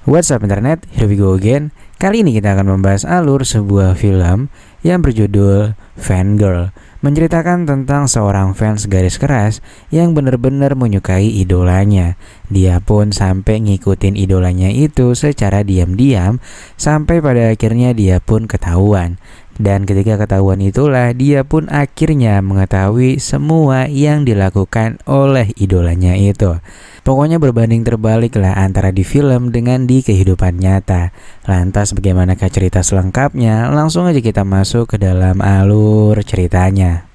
What's up internet, here we go again. Kali ini kita akan membahas alur sebuah film yang berjudul Fangirl, menceritakan tentang seorang fans garis keras yang benar-benar menyukai idolanya. Dia pun sampai ngikutin idolanya itu secara diam-diam sampai pada akhirnya dia pun ketahuan. Dan ketika ketahuan itulah dia pun akhirnya mengetahui semua yang dilakukan oleh idolanya itu. Pokoknya berbanding terbalik lah antara di film dengan di kehidupan nyata. Lantas bagaimanakah cerita selengkapnya? Langsung aja kita masuk ke dalam alur ceritanya.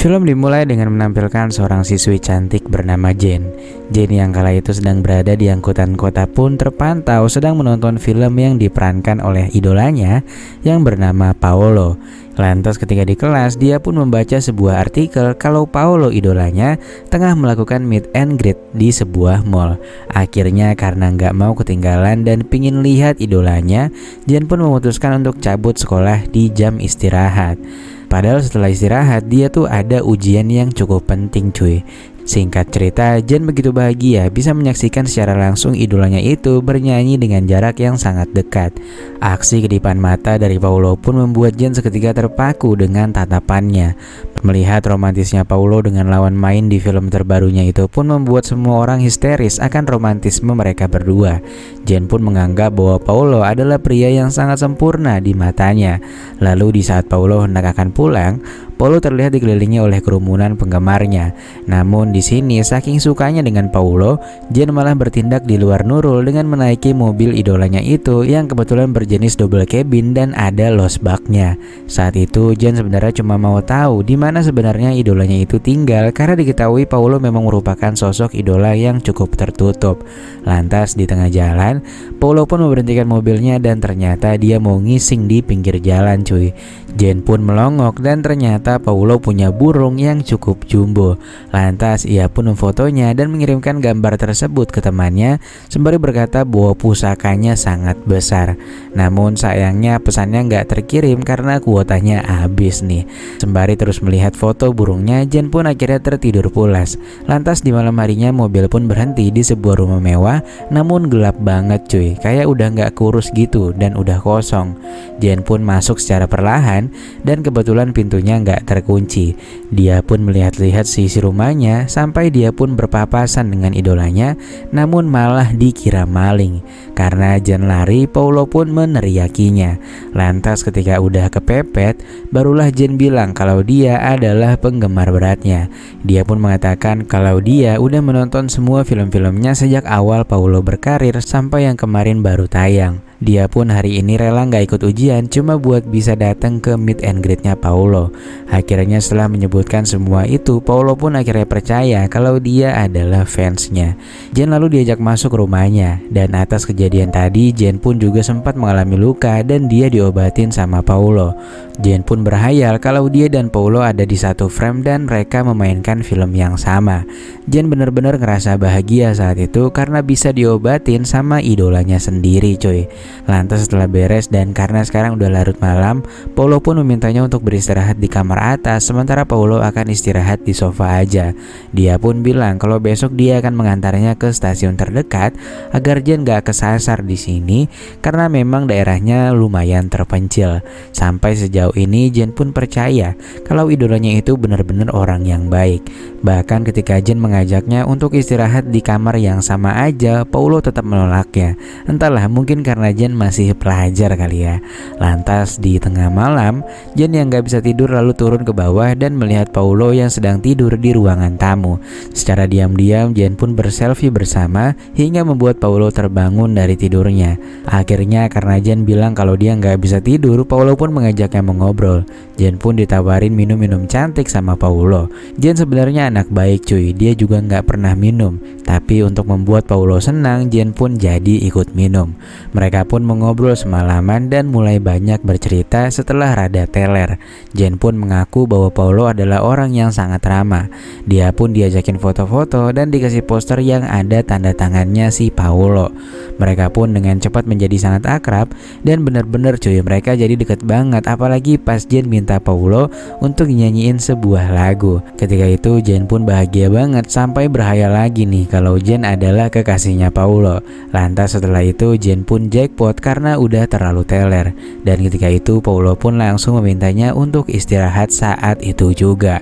Film dimulai dengan menampilkan seorang siswi cantik bernama Jane. Jane yang kala itu sedang berada di angkutan kota pun terpantau sedang menonton film yang diperankan oleh idolanya yang bernama Paolo. Lantas ketika di kelas dia pun membaca sebuah artikel kalau Paolo idolanya tengah melakukan meet and greet di sebuah mall. Akhirnya karena nggak mau ketinggalan dan pingin lihat idolanya, Jane pun memutuskan untuk cabut sekolah di jam istirahat. Padahal setelah istirahat dia tuh ada ujian yang cukup penting cuy. Singkat cerita, Jane begitu bahagia bisa menyaksikan secara langsung idolanya itu bernyanyi dengan jarak yang sangat dekat. Aksi kedipan mata dari Paolo pun membuat Jane seketika terpaku dengan tatapannya. Melihat romantisnya Paolo dengan lawan main di film terbarunya itu pun membuat semua orang histeris akan romantisme mereka berdua. Jane pun menganggap bahwa Paolo adalah pria yang sangat sempurna di matanya. Lalu di saat Paolo hendak akan pulang, Paolo terlihat dikelilingi oleh kerumunan penggemarnya. Namun di sini saking sukanya dengan Paolo, Jane malah bertindak di luar nurul dengan menaiki mobil idolanya itu yang kebetulan berjenis double cabin dan ada lost baknya. Saat itu Jane sebenarnya cuma mau tahu di mana sebenarnya idolanya itu tinggal karena diketahui Paolo memang merupakan sosok idola yang cukup tertutup. Lantas di tengah jalan, Paolo pun memberhentikan mobilnya dan ternyata dia mau ngising di pinggir jalan cuy. Jane pun melongok dan ternyata Paolo punya burung yang cukup jumbo. Lantas ia pun memfotonya dan mengirimkan gambar tersebut ke temannya sembari berkata bahwa pusakanya sangat besar. Namun sayangnya pesannya nggak terkirim karena kuotanya habis nih. Sembari terus melihat foto burungnya, Jane pun akhirnya tertidur pulas. Lantas di malam harinya mobil pun berhenti di sebuah rumah mewah, namun gelap banget cuy, kayak udah nggak kurus gitu dan udah kosong. Jane pun masuk secara perlahan dan kebetulan pintunya nggak terkunci. Dia pun melihat-lihat sisi rumahnya sampai dia pun berpapasan dengan idolanya, namun malah dikira maling. Karena Jane lari, Paolo pun meneriakinya. Lantas ketika udah kepepet, barulah Jane bilang kalau dia adalah penggemar beratnya. Dia pun mengatakan kalau dia udah menonton semua film-filmnya sejak awal Paolo berkarir sampai yang kemarin baru tayang. Dia pun hari ini rela nggak ikut ujian cuma buat bisa datang ke meet and greet-nya Paolo. Akhirnya setelah menyebutkan semua itu, Paolo pun akhirnya percaya kalau dia adalah fansnya. Jane lalu diajak masuk rumahnya dan atas kejadian tadi Jane pun juga sempat mengalami luka dan dia diobatin sama Paolo. Jane pun berhayal kalau dia dan Paolo ada di satu frame dan mereka memainkan film yang sama. Jane benar-benar ngerasa bahagia saat itu karena bisa diobatin sama idolanya sendiri cuy. Lantas setelah beres dan karena sekarang udah larut malam, Paolo pun memintanya untuk beristirahat di kamar atas sementara Paolo akan istirahat di sofa aja. Dia pun bilang kalau besok dia akan mengantarnya ke stasiun terdekat agar Jane gak kesasar di sini karena memang daerahnya lumayan terpencil. Sampai sejauh ini Jane pun percaya kalau idolanya itu benar-benar orang yang baik. Bahkan ketika Jane mengajaknya untuk istirahat di kamar yang sama aja, Paolo tetap menolaknya. Entahlah, mungkin karena Jane masih pelajar kali ya. Lantas di tengah malam, Jane yang gak bisa tidur lalu turun ke bawah dan melihat Paolo yang sedang tidur di ruangan tamu. Secara diam-diam Jane pun berselfie bersama hingga membuat Paolo terbangun dari tidurnya. Akhirnya karena Jane bilang kalau dia gak bisa tidur, Paolo pun mengajaknya mengobrol. Jen pun ditawarin minum-minum cantik sama Paulo. Jen sebenarnya anak baik cuy, dia juga nggak pernah minum. Tapi untuk membuat Paulo senang, Jen pun jadi ikut minum. Mereka pun mengobrol semalaman dan mulai banyak bercerita setelah rada teler. Jen pun mengaku bahwa Paulo adalah orang yang sangat ramah. Dia pun diajakin foto-foto dan dikasih poster yang ada tanda tangannya si Paulo. Mereka pun dengan cepat menjadi sangat akrab dan bener-bener cuy, mereka jadi deket banget. Apalagi pas Jen minta Paulo untuk nyanyiin sebuah lagu. Ketika itu Jen pun bahagia banget sampai berhayal lagi nih kalau Jen adalah kekasihnya Paulo. Lantas setelah itu Jen pun jackpot karena udah terlalu teler. Dan ketika itu Paulo pun langsung memintanya untuk istirahat saat itu juga.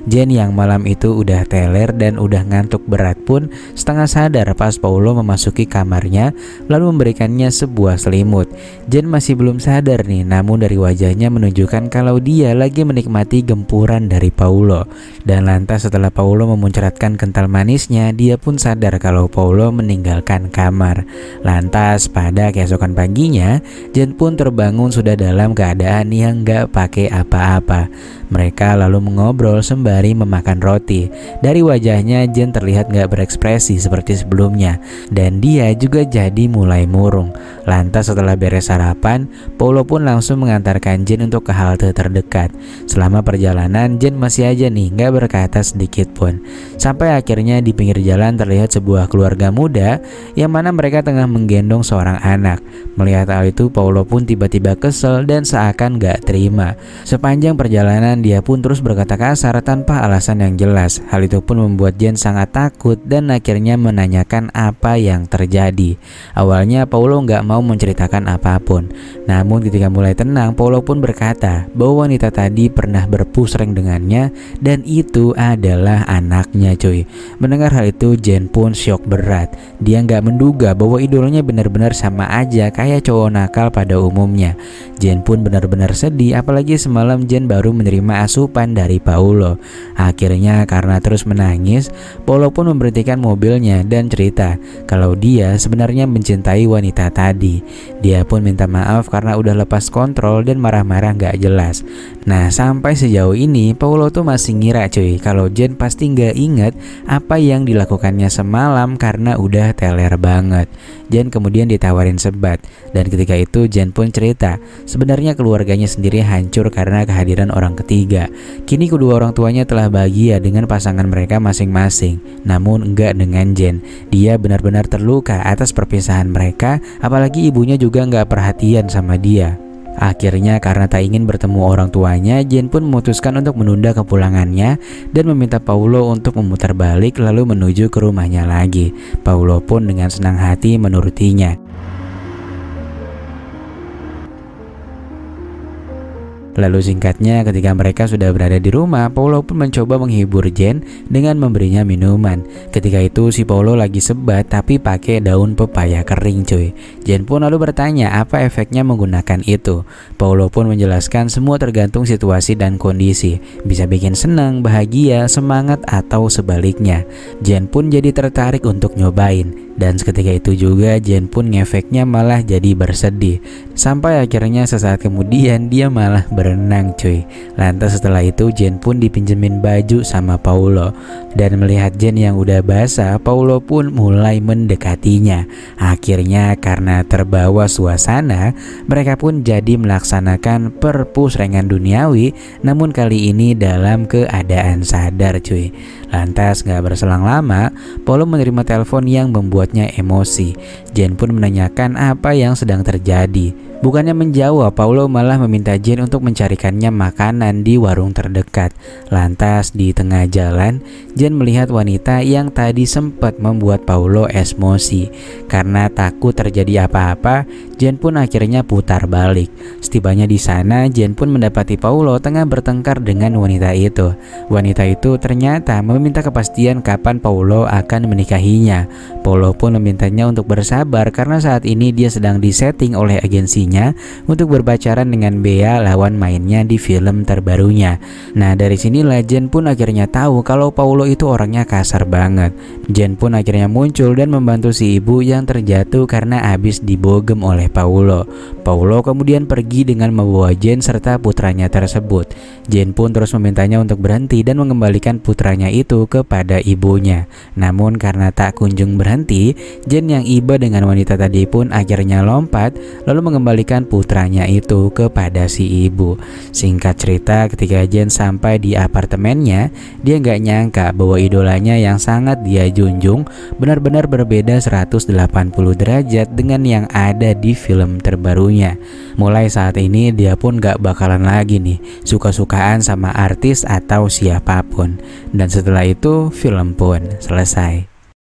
Jen yang malam itu udah teler dan udah ngantuk berat pun setengah sadar pas Paulo memasuki kamarnya lalu memberikannya sebuah selimut. Jen masih belum sadar nih, namun dari wajahnya menunjukkan kalau dia lagi menikmati gempuran dari Paulo. Dan lantas setelah Paulo memuncratkan kental manisnya, dia pun sadar kalau Paulo meninggalkan kamar. Lantas pada keesokan paginya, Jen pun terbangun sudah dalam keadaan yang gak pakai apa-apa. Mereka lalu mengobrol sembari memakan roti. Dari wajahnya Jen terlihat gak berekspresi seperti sebelumnya, dan dia juga jadi mulai murung. Lantas setelah beres sarapan, Paulo pun langsung mengantarkan Jen untuk ke halte terdekat. Selama perjalanan Jen masih aja nih gak berkata sedikit pun. Sampai akhirnya di pinggir jalan terlihat sebuah keluarga muda yang mana mereka tengah menggendong seorang anak. Melihat hal itu Paulo pun tiba-tiba kesel dan seakan gak terima. Sepanjang perjalanan dia pun terus berkata kasar tanpa alasan yang jelas. Hal itu pun membuat Jen sangat takut dan akhirnya menanyakan apa yang terjadi. Awalnya Paulo nggak mau menceritakan apapun. Namun ketika mulai tenang, Paulo pun berkata bahwa wanita tadi pernah berpusreng dengannya dan itu adalah anaknya cuy. Mendengar hal itu Jen pun syok berat. Dia nggak menduga bahwa idolanya benar-benar sama aja kayak cowok nakal pada umumnya. Jen pun benar-benar sedih, apalagi semalam Jen baru menerima asupan dari Paulo. Akhirnya karena terus menangis, Paulo pun memberhentikan mobilnya dan cerita kalau dia sebenarnya mencintai wanita tadi. Dia pun minta maaf karena udah lepas kontrol dan marah-marah gak jelas. Nah sampai sejauh ini Paulo tuh masih ngira cuy kalau Jen pasti gak inget apa yang dilakukannya semalam karena udah teler banget. Jen kemudian ditawarin sebat, dan ketika itu Jen pun cerita sebenarnya keluarganya sendiri hancur karena kehadiran orang ketiga. Kini kedua orang tuanya telah bahagia dengan pasangan mereka masing-masing, namun enggak dengan Jen. Dia benar-benar terluka atas perpisahan mereka, apalagi ibunya juga enggak perhatian sama dia. Akhirnya karena tak ingin bertemu orang tuanya, Jen pun memutuskan untuk menunda kepulangannya dan meminta Paulo untuk memutar balik lalu menuju ke rumahnya lagi. Paulo pun dengan senang hati menurutinya. Lalu singkatnya ketika mereka sudah berada di rumah, Paulo pun mencoba menghibur Jen dengan memberinya minuman. Ketika itu si Paulo lagi sebat tapi pakai daun pepaya kering cuy. Jen pun lalu bertanya apa efeknya menggunakan itu. Paulo pun menjelaskan semua tergantung situasi dan kondisi. Bisa bikin senang, bahagia, semangat atau sebaliknya. Jen pun jadi tertarik untuk nyobain. Dan seketika itu juga Jen pun ngefeknya malah jadi bersedih. Sampai akhirnya sesaat kemudian dia malah berenang cuy. Lantas setelah itu Jen pun dipinjemin baju sama Paulo. Dan melihat Jen yang udah basah, Paulo pun mulai mendekatinya. Akhirnya karena terbawa suasana, mereka pun jadi melaksanakan perpusrengan duniawi, namun kali ini dalam keadaan sadar cuy. Lantas gak berselang lama, Paulo menerima telepon yang membuatnya emosi. Jen pun menanyakan apa yang sedang terjadi. Bukannya menjawab, Paulo malah meminta Jen untuk mencarikannya makanan di warung terdekat. Lantas di tengah jalan, Jen melihat wanita yang tadi sempat membuat Paulo emosi. Karena takut terjadi apa-apa, Jen pun akhirnya putar balik. Setibanya di sana, Jen pun mendapati Paulo tengah bertengkar dengan wanita itu. Wanita itu ternyata meminta kepastian kapan Paulo akan menikahinya. Paulo pun memintanya untuk bersabar karena saat ini dia sedang disetting oleh agensinya dirinya untuk berpacaran dengan Bea, lawan mainnya di film terbarunya. Nah, dari sinilah Jen pun akhirnya tahu kalau Paulo itu orangnya kasar banget. Jen pun akhirnya muncul dan membantu si ibu yang terjatuh karena habis dibogem oleh Paulo. Paulo kemudian pergi dengan membawa Jen serta putranya tersebut. Jen pun terus memintanya untuk berhenti dan mengembalikan putranya itu kepada ibunya. Namun karena tak kunjung berhenti, Jen yang iba dengan wanita tadi pun akhirnya lompat lalu mengembalikan putranya itu kepada si ibu. Singkat cerita, ketika Jen sampai di apartemennya, dia nggak nyangka bahwa idolanya yang sangat dia junjung benar-benar berbeda 180 derajat dengan yang ada di film terbarunya. Mulai saat ini dia pun gak bakalan lagi nih suka-sukaan sama artis atau siapapun. Dan setelah itu film pun selesai.